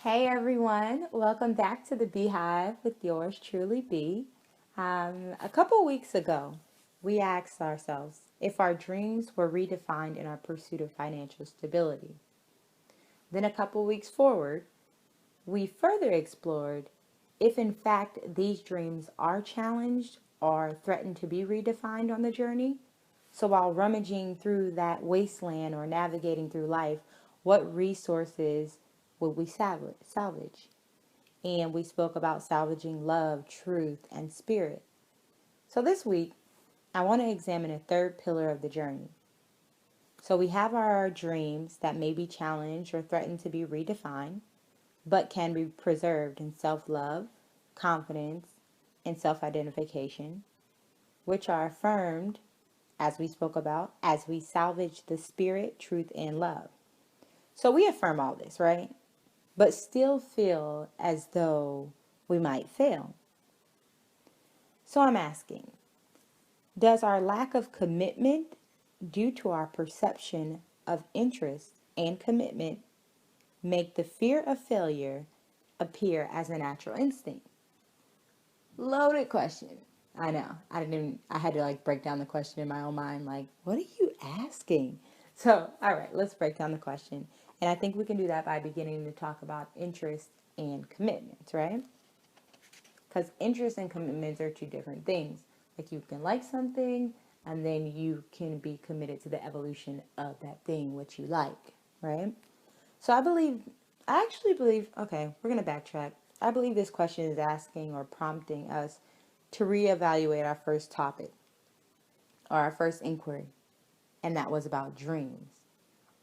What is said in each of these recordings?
Hey everyone, welcome back to the Beehive with yours truly, B. A couple weeks ago, we asked ourselves if our dreams were redefined in our pursuit of financial stability. Then, a couple weeks forward, we further explored if in fact these dreams are challenged or threaten to be redefined on the journey. So, while rummaging through that wasteland or navigating through life, what resources would we salvage? And we spoke about salvaging love, truth, and spirit. So this week, I want to examine a third pillar of the journey. So we have our dreams that may be challenged or threatened to be redefined, but can be preserved in self love, confidence, and self identification, which are affirmed, as we spoke about, as we salvage the spirit, truth, and love. So we affirm all this, right? But still feel as though we might fail. So I'm asking, does our lack of commitment due to our perception of interest and commitment make the fear of failure appear as a natural instinct? Loaded question. I know. I had to break down the question in my own mind. Like, what are you asking? So, all right, let's break down the question. And I think we can do that by beginning to talk about interest and commitments, right? Because interest and commitments are two different things. Like you can like something and then you can be committed to the evolution of that thing which you like, right? So I actually believe, okay, we're going to backtrack. I believe this question is asking or prompting us to reevaluate our first topic or our first inquiry, and that was about dreams.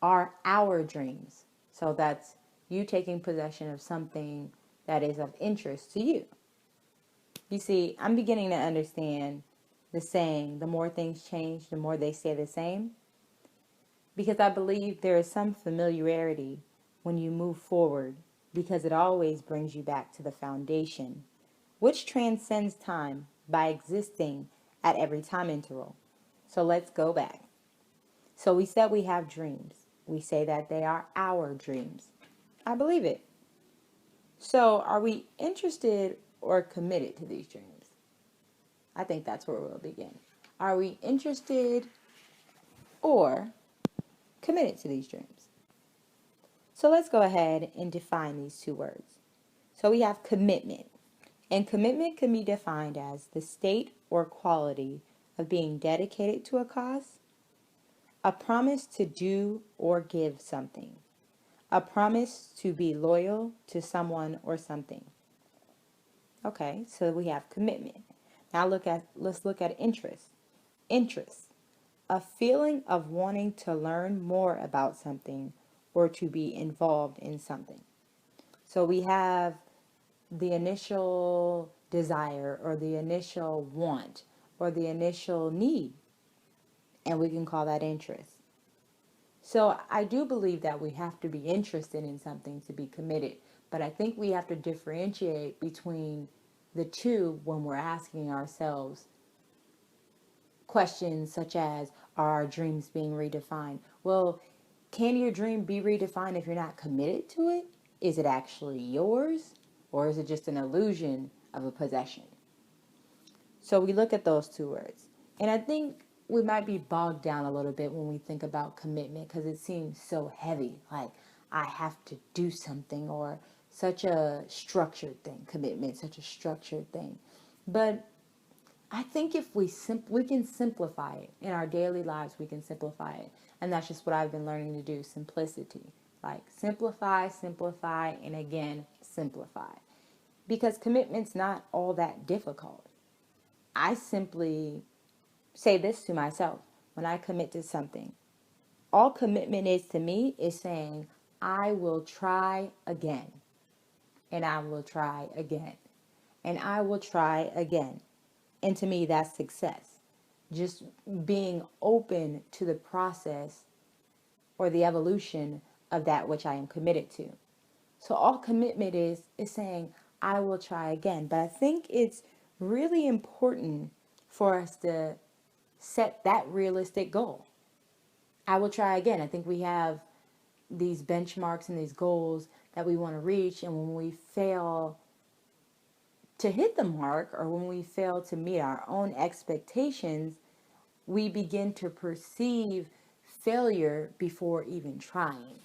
Are our dreams? So that's you taking possession of something that is of interest to you. You see, I'm beginning to understand the saying, the more things change, the more they stay the same. Because I believe there is some familiarity when you move forward, because it always brings you back to the foundation, which transcends time by existing at every time interval. So let's go back. So we said we have dreams. We say that they are our dreams. I believe it. So are we interested or committed to these dreams? I think that's where we'll begin. Are we interested or committed to these dreams? So let's go ahead and define these two words. So we have commitment. And commitment can be defined as the state or quality of being dedicated to a cause, a promise to do or give something, a promise to be loyal to someone or something. Okay, so we have commitment. Now let's look at interest. Interest, a feeling of wanting to learn more about something or to be involved in something. So we have the initial desire or the initial want or the initial need, and we can call that interest. So I do believe that we have to be interested in something to be committed, but I think we have to differentiate between the two when we're asking ourselves questions such as, are our dreams being redefined? Well, can your dream be redefined if you're not committed to it? Is it actually yours? Or is it just an illusion of a possession? So we look at those two words. And I think we might be bogged down a little bit when we think about commitment because it seems so heavy. Like, I have to do something, or such a structured thing. Commitment, such a structured thing. But I think if we can simplify it in our daily lives, we can simplify it, and that's just what I've been learning to do: simplicity. Like simplify, and again simplify, because commitment's not all that difficult. I simply say this to myself when I commit to something. All commitment is to me is saying, I will try again, and I will try again, and I will try again. And to me, that's success. Just being open to the process or the evolution of that which I am committed to. So all commitment is saying, I will try again. But I think it's really important for us to set that realistic goal. I will try again. I think we have these benchmarks and these goals that we want to reach, and when we fail to hit the mark, or when we fail to meet our own expectations, we begin to perceive failure before even trying.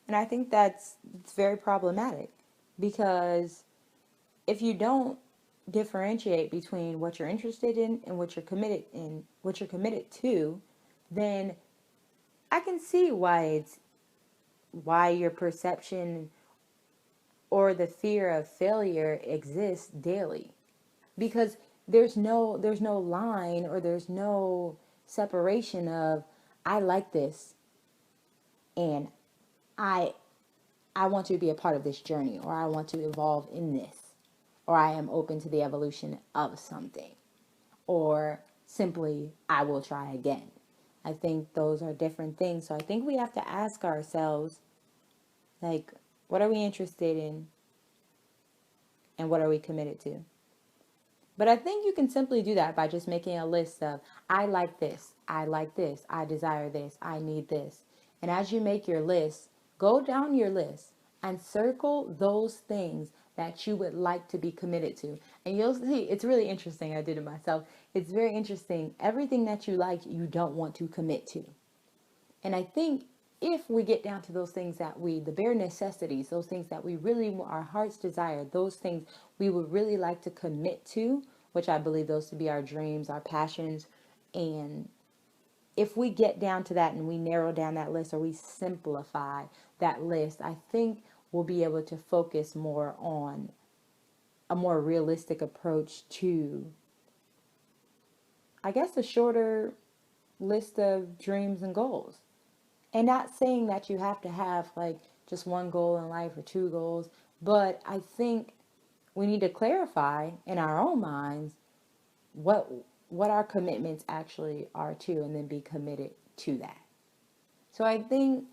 And I think it's very problematic, because if you don't differentiate between what you're interested in, what you're committed to, then I can see why your perception or the fear of failure exists daily, because there's no line, or there's no separation of I like this, and I I want to be a part of this journey, or I want to evolve in this, or I am open to the evolution of something, or simply I will try again. I think those are different things. So I think we have to ask ourselves, like, what are we interested in, and what are we committed to? But I think you can simply do that by just making a list of, I like this, I like this, I desire this, I need this. And as you make your list, go down your list and circle those things that you would like to be committed to. And you'll see, it's really interesting. I did it myself. It's very interesting. Everything that you like, you don't want to commit to. And I think if we get down to those things the bare necessities, those things that we really, our hearts desire, those things we would really like to commit to, which I believe those to be our dreams, our passions. And if we get down to that and we narrow down that list, or we simplify that list, I think we'll be able to focus more on a more realistic approach to, I guess, a shorter list of dreams and goals. And not saying that you have to have like just one goal in life or two goals, but I think we need to clarify in our own minds what what our commitments actually are to, and then be committed to that. So I think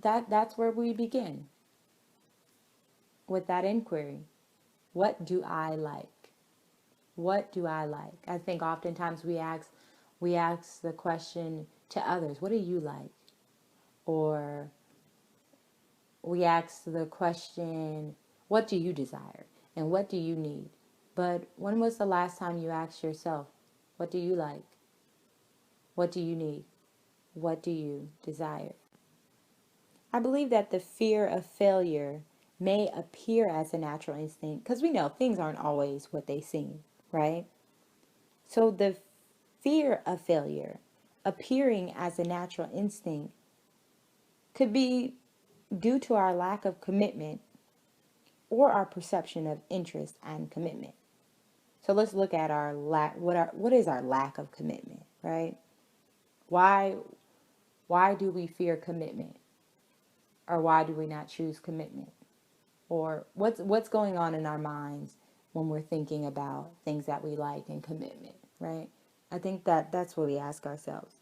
that that's where we begin with that inquiry. What do I like? What do I like? I think oftentimes we ask the question to others, what do you like? Or we ask the question, what do you desire? And what do you need? But when was the last time you asked yourself, what do you like? What do you need? What do you desire? I believe that the fear of failure may appear as a natural instinct, because we know things aren't always what they seem, right? So the fear of failure appearing as a natural instinct could be due to our lack of commitment, or our perception of interest and commitment. So let's look at our lack. What is our lack of commitment, right? Why why do we fear commitment, or why do we not choose commitment? Or what's going on in our minds when we're thinking about things that we like and commitment, right? I think that's what we ask ourselves.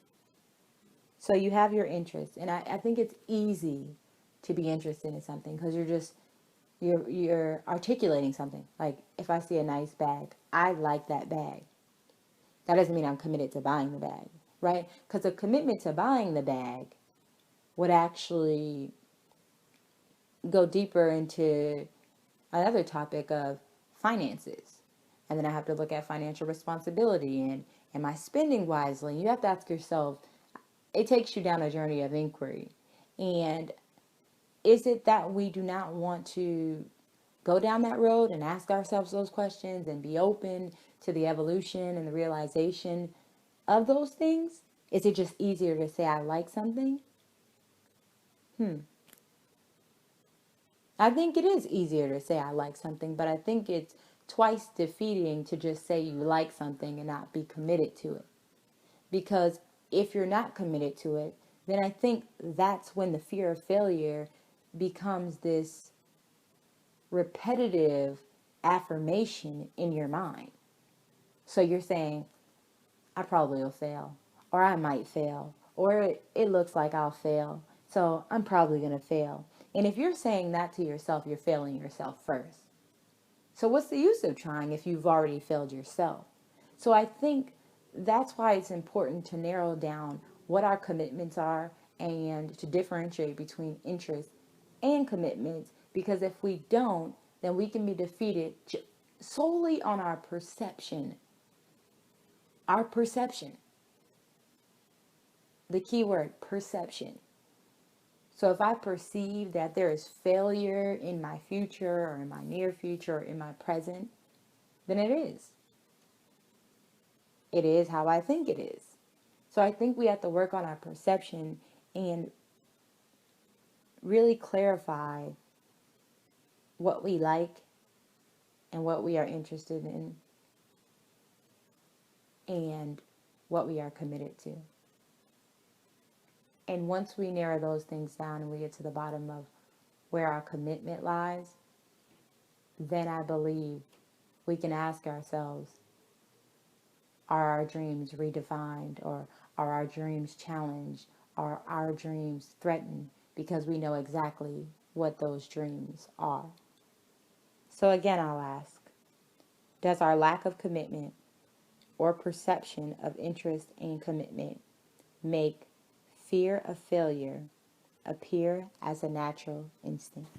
So you have your interest, and I think it's easy to be interested in something, because you're articulating something. Like, if I see a nice bag, I like that bag. That doesn't mean I'm committed to buying the bag, right? Because a commitment to buying the bag would actually go deeper into another topic of finances. And then I have to look at financial responsibility, and am I spending wisely? And you have to ask yourself, it takes you down a journey of inquiry. And is it that we do not want to go down that road and ask ourselves those questions and be open to the evolution and the realization of those things? Is it just easier to say I like something? I think it is easier to say I like something, but I think it's twice defeating to just say you like something and not be committed to it. Because if you're not committed to it, then I think that's when the fear of failure becomes this repetitive affirmation in your mind. So you're saying, I probably will fail, or I might fail, or it looks like I'll fail, so I'm probably going to fail. And if you're saying that to yourself, you're failing yourself first. So what's the use of trying if you've already failed yourself? So I think that's why it's important to narrow down what our commitments are and to differentiate between interest and commitments, because if we don't, then we can be defeated solely on our perception. Our perception. The key word, perception. So if I perceive that there is failure in my future or in my near future or in my present, then it is. It is how I think it is. So I think we have to work on our perception and really clarify what we like and what we are interested in and what we are committed to. And once we narrow those things down and we get to the bottom of where our commitment lies, then I believe we can ask ourselves, are our dreams redefined, or are our dreams challenged? Are our dreams threatened? Because we know exactly what those dreams are. So again, I'll ask, does our lack of commitment or perception of interest and commitment make fear of failure appear as a natural instinct?